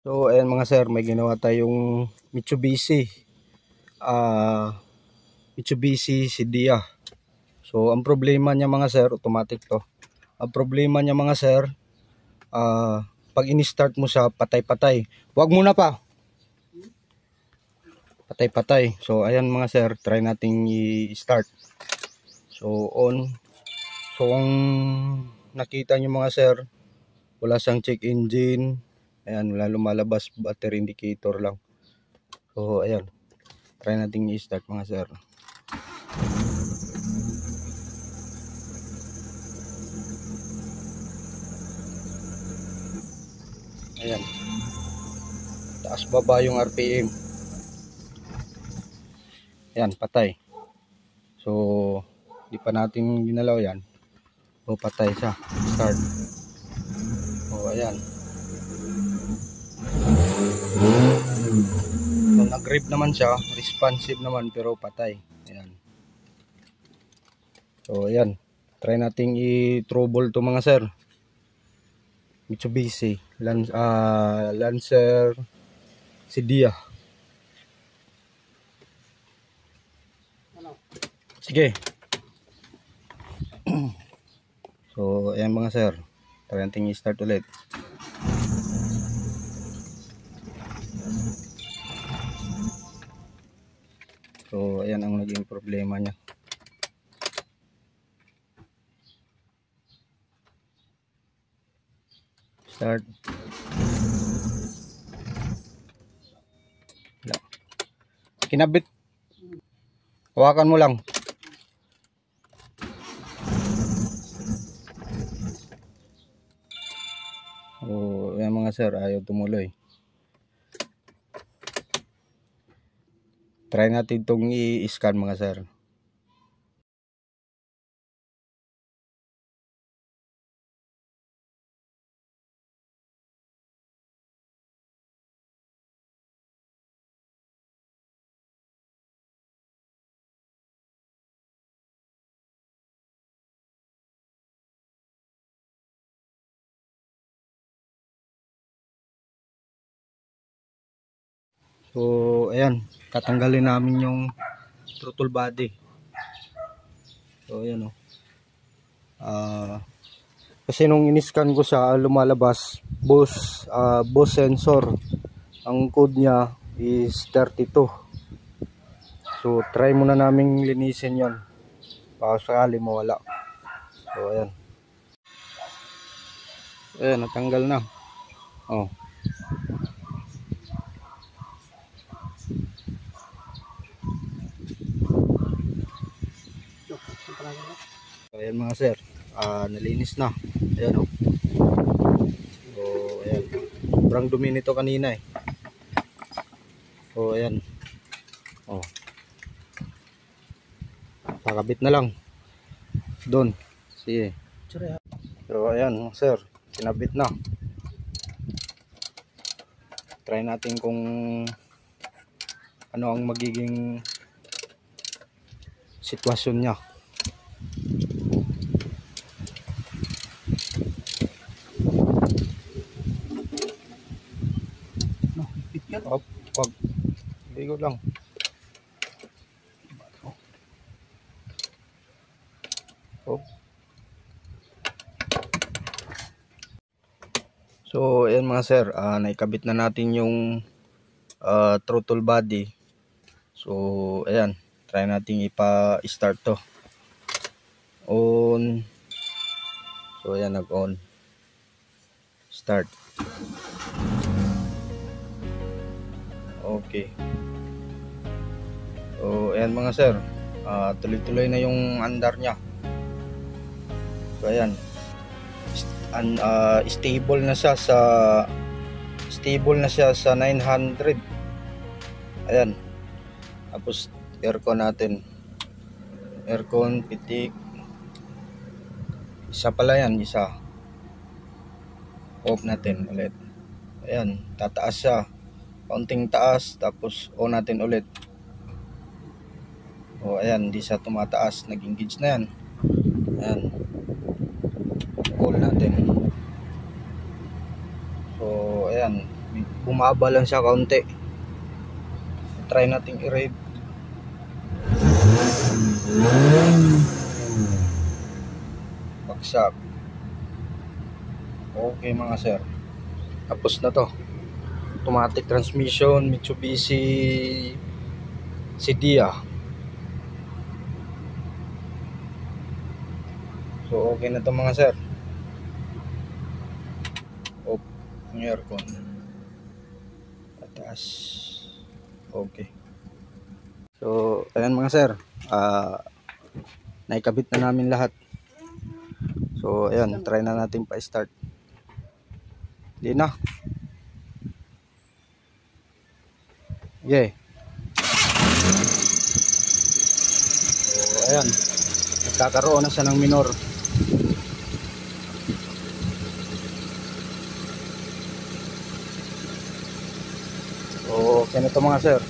So ayan mga sir, may ginawa tayong Mitsubishi Mitsubishi Sedia. So ang problema niya mga sir, automatic to. Ang problema niya mga sir, pag in-start mo siya, patay-patay. Huwag muna pa. Patay-patay. So ayan mga sir, try nating i-start. So on. So ang nakita niyo mga sir, wala siyang check engine. Ayan, wala lumalabas, battery indicator lang. So ayan, try nating i-start mga sir. Ayan, taas baba yung RPM. Ayan, patay. So di pa natin ginalaw yan. O patay siya, start. O ayan, so nag-rev naman siya, responsive naman pero patay. Ayan. So ayan, try nating i-trouble to mga sir. Mitsubishi Lancer Sedia. Sige. So ayan mga sir, try nating i-start ulit. So ayan ang naging problema niya. Start. Kinabit. Hawakan mo lang. So ayan mga sir, ayaw tumuloy. Try natin itong i-scan mga sir. So ayan, tatanggalin namin yung throttle body. So ayan o. Kasi nung in-scan ko siya, lumalabas Bose sensor. Ang code niya is 32. So try muna naming linisin yon, baka sakali mawala. So ayan. Ayan, natanggal na. Oh. So ayan mga sir, nalinis na. Ayan oh. So ayan, sobrang dumi nito kanina eh. So ayan. Oh. Pakabit na lang doon. Sige. So ayan sir, kinabit na. Try natin kung ano ang magiging sitwasyon niya. Wag, bigo lang. Oh. So ayan mga sir, naikabit na natin yung throttle body. So ayan, try natin ipa-start to. On. So ayan, nag-on. Start. Okay. So ayan mga sir, tuloy-tuloy na yung andar niya. So ayan, stable na siya sa 900. Ayan. Tapos aircon natin, aircon, pitik, isa pala yan, isa off natin ulit. Ayan, tataas siya, kaunting taas, tapos on natin ulit. O ayan, hindi siya tumataas, nag-engage na yan. Ayan, call natin. So ayan, bumaba lang siya kaunti. Try nating i-rev. Bagsak. Okay mga sir, tapos na to. Automatic transmission, Mitsubishi Sedia. So okay na to mga sir. Off ang aircon. Pataas. Okay. So ayan mga sir, naikabit na namin lahat. So ayan, try na natin pa-start. Hindi na. Yeah. So ayan, nagkakaroon na siya ng minor. So okay na to mga sir.